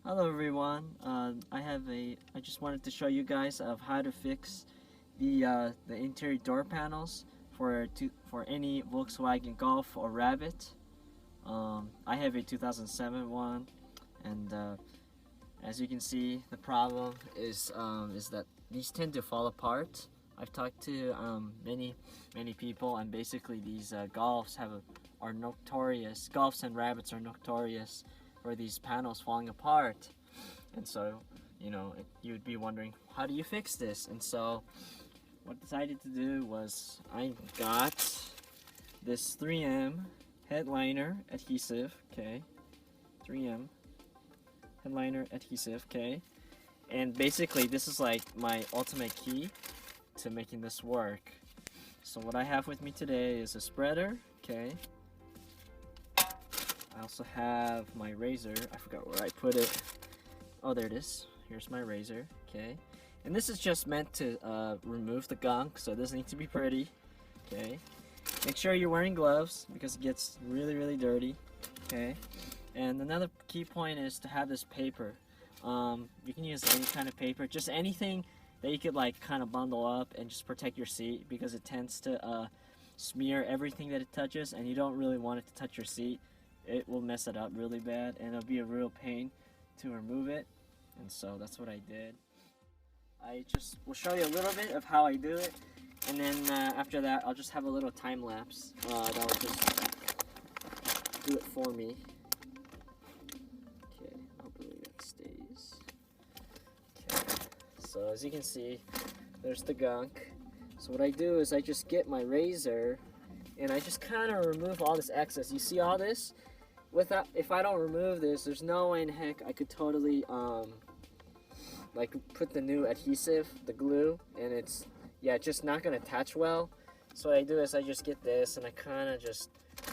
Hello everyone. I just wanted to show you guys of how to fix the interior door panels for any Volkswagen Golf or Rabbit. I have a 2007 one, and as you can see, the problem is that these tend to fall apart. I've talked to many people, and basically these Golfs are notorious. Golfs and Rabbits are notorious for these panels falling apart, and so you would be wondering, how do you fix this? And so what I decided to do was I got this 3M headliner adhesive, okay, 3M headliner adhesive, okay, and basically this is like my ultimate key to making this work. So what I have with me today is a spreader, okay. I also have my razor. I forgot where I put it. Oh, there it is. Here's my razor, okay. And this is just meant to remove the gunk, so it doesn't need to be pretty, okay. Make sure you're wearing gloves because it gets really dirty, okay. And another key point is to have this paper. You can use any kind of paper, just anything that you could like kind of bundle up and just protect your seat, because it tends to smear everything that it touches, and you don't really want it to touch your seat. It will mess it up really bad, and it'll be a real pain to remove it. And so that's what I did. I just will show you a little bit of how I do it, and then after that I'll just have a little time lapse that will just do it for me. Okay, hopefully that stays. Okay, so as you can see, there's the gunk. So what I do is I just get my razor and I just kind of remove all this excess. You see all this? If I don't remove this, there's no way in heck I could totally like put the new adhesive, the glue, and it's just not gonna attach well. So what I do is I just get this and I kind of just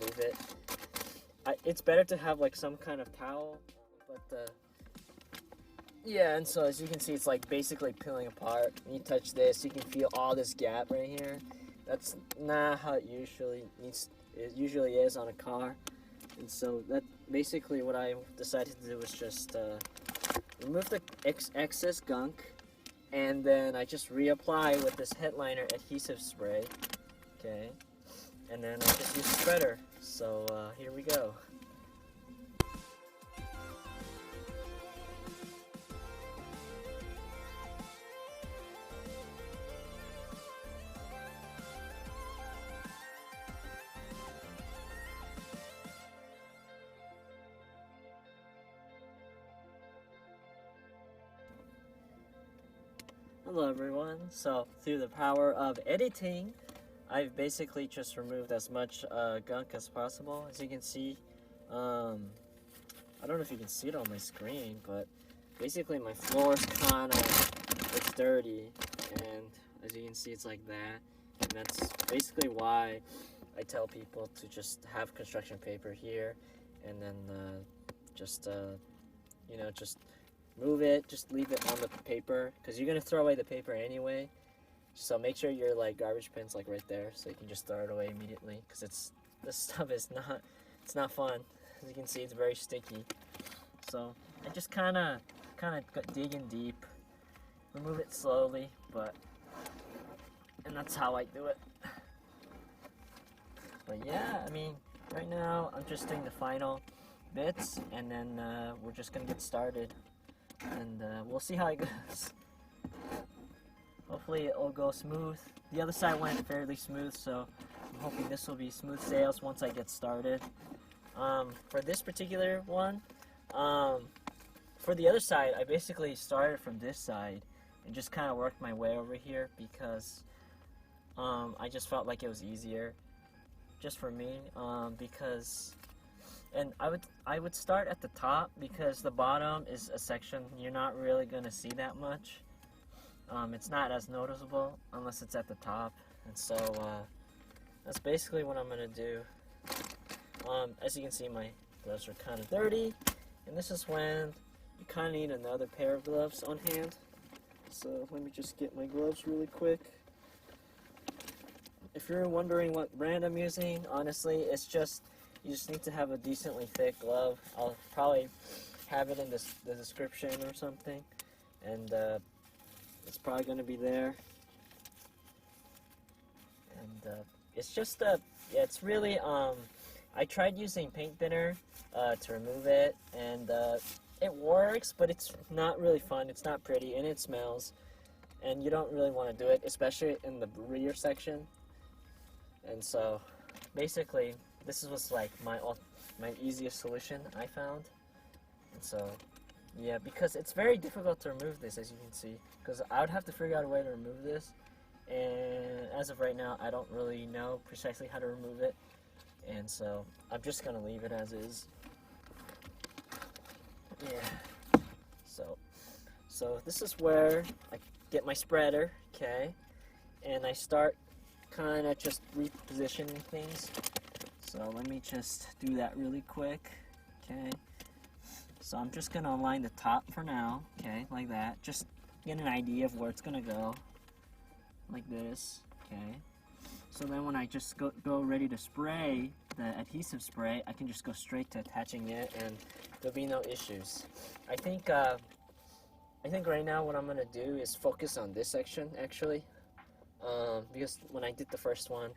move it. It's better to have like some kind of towel, but and so as you can see, it's like basically peeling apart. When you touch this, you can feel all this gap right here. That's not how it usually is on a car. And so that basically what I decided to do was just remove the excess gunk, and then I just reapply with this headliner adhesive spray, okay, and then I just use spreader. So here we go. Hello everyone. So through the power of editing, I've basically just removed as much gunk as possible. As you can see, I don't know if you can see it on my screen, but basically my floor is kind of dirty, and as you can see, it's like that. And that's basically why I tell people to just have construction paper here, and then just move it, just leave it on the paper, because you're going to throw away the paper anyway. So make sure your like garbage bin's like right there, so you can just throw it away immediately, because this stuff is not fun. As you can see, it's very sticky. So I just kind of dig in deep, remove it slowly, and that's how I do it. But yeah, I mean, right now I'm just doing the final bits, and then we're just gonna get started, and we'll see how it goes. Hopefully it'll go smooth. The other side went fairly smooth, so I'm hoping this will be smooth sailing once I get started. For this particular one, for the other side, I basically started from this side and just kind of worked my way over here, because I just felt like it was easier just for me, and I would start at the top, because the bottom is a section you're not really gonna see that much. It's not as noticeable unless it's at the top, and so that's basically what I'm gonna do. As you can see, my gloves are kind of dirty, and this is when you kind of need another pair of gloves on hand. So let me just get my gloves really quick. If you're wondering what brand I'm using, honestly, it's just, you just need to have a decently thick glove. I'll probably have it in the description or something, and it's probably going to be there. And it's just yeah, it's really I tried using paint thinner to remove it, and it works, but it's not really fun. It's not pretty, and it smells, and you don't really want to do it, especially in the rear section. And so basically this was like my easiest solution I found. And so yeah, because it's very difficult to remove this, as you can see, because I would have to figure out a way to remove this, and as of right now I don't really know precisely how to remove it, and so I'm just gonna leave it as is. Yeah, so this is where I get my spreader, okay, and I start kind of just repositioning things. So let me just do that really quick, okay. So I'm just gonna align the top for now, okay, like that. Just get an idea of where it's gonna go, like this, okay. So then when I just go ready to spray the adhesive spray, I can just go straight to attaching it, and there'll be no issues. I think right now what I'm gonna do is focus on this section actually, because when I did the first one,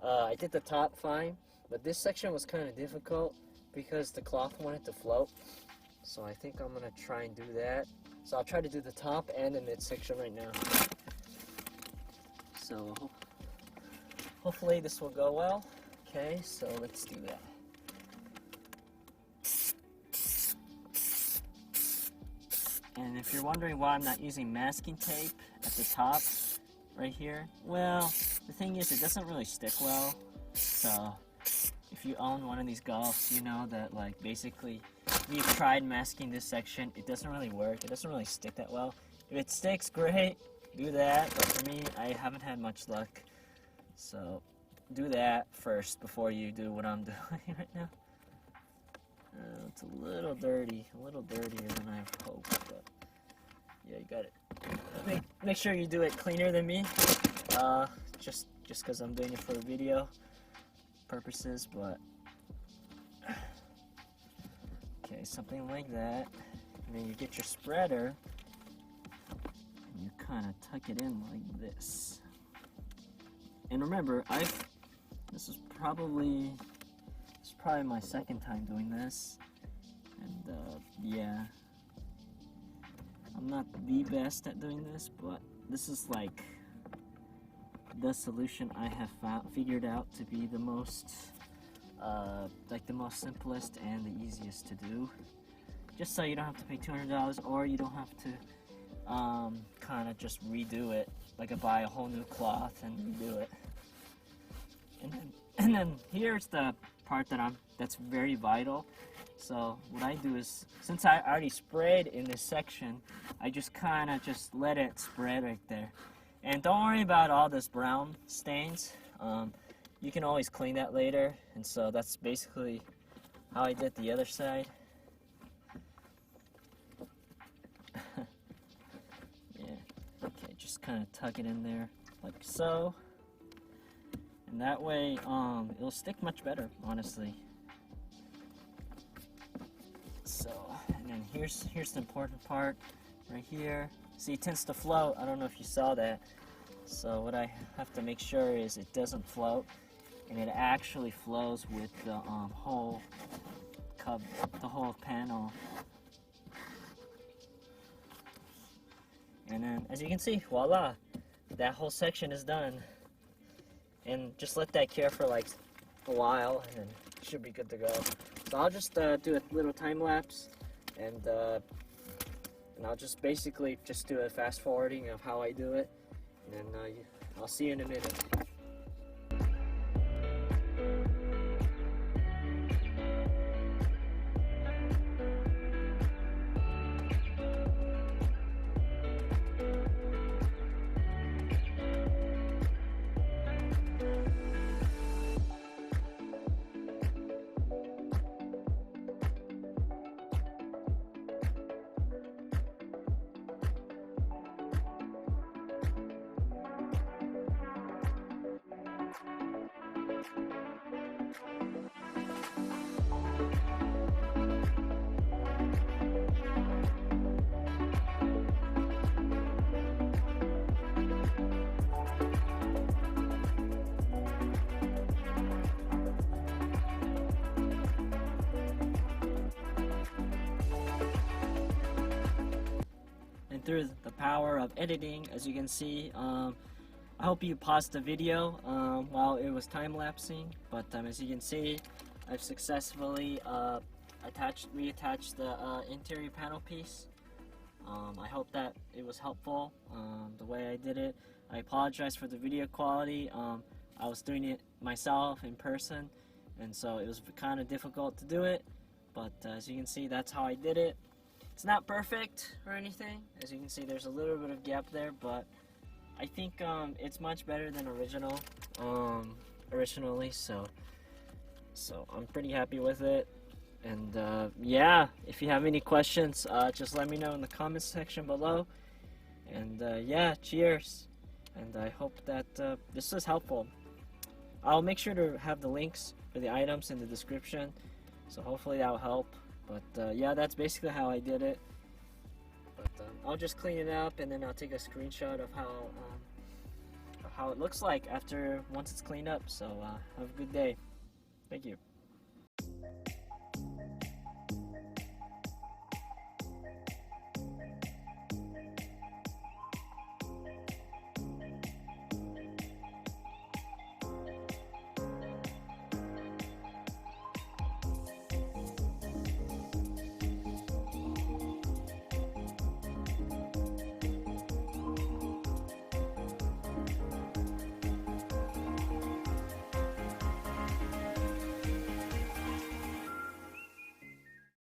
I did the top fine, but this section was kind of difficult because the cloth wanted to float. So I think I'm gonna try and do that. So I'll try to do the top and the midsection right now. So hopefully this will go well. Okay, so let's do that. And if you're wondering why I'm not using masking tape at the top right here, well, the thing is it doesn't really stick well. So if you own one of these Golfs, you know that like basically we've tried masking this section, it doesn't really work, it doesn't really stick that well. If it sticks, great, do that, but for me, I haven't had much luck. So do that first before you do what I'm doing right now. It's a little dirty, a little dirtier than I hoped, but yeah, you got it. Make sure you do it cleaner than me, just because I'm doing it for video purposes, but okay, something like that. And then you get your spreader and you kind of tuck it in like this. And remember, this is probably my second time doing this, and yeah, I'm not the best at doing this, but this is like the solution I have figured out to be the most the most simplest and the easiest to do, just so you don't have to pay $200, or you don't have to kind of just redo it, like buy a whole new cloth and redo it. And then here's the part that's very vital. So what I do is, since I already sprayed in this section, I just kind of just let it spread right there. And don't worry about all this brown stains. You can always clean that later, and so that's basically how I did the other side. Yeah, okay, just kind of tuck it in there like so, and that way it'll stick much better, honestly. So, and then here's the important part right here. See, it tends to float. I don't know if you saw that. So what I have to make sure is it doesn't float, and it actually flows with the whole cup, the whole panel. And then, as you can see, voila, that whole section is done. And just let that cure for like a while, and then it should be good to go. So I'll just do a little time lapse, and I'll just basically just do a fast forwarding of how I do it, and then I'll see you in a minute. through the power of editing. As you can see, I hope you paused the video while it was time-lapsing, but as you can see, I've successfully reattached the interior panel piece. I hope that it was helpful the way I did it. I apologize for the video quality. I was doing it myself in person, and so it was kind of difficult to do it, but as you can see, that's how I did it. It's not perfect or anything. As you can see, there's a little bit of gap there, but I think it's much better than originally, so I'm pretty happy with it. And yeah, if you have any questions, just let me know in the comments section below. And yeah, cheers. And I hope that this was helpful. I'll make sure to have the links for the items in the description, so hopefully that will help. But yeah, that's basically how I did it. But I'll just clean it up, and then I'll take a screenshot of how it looks like once it's cleaned up. So have a good day. Thank you.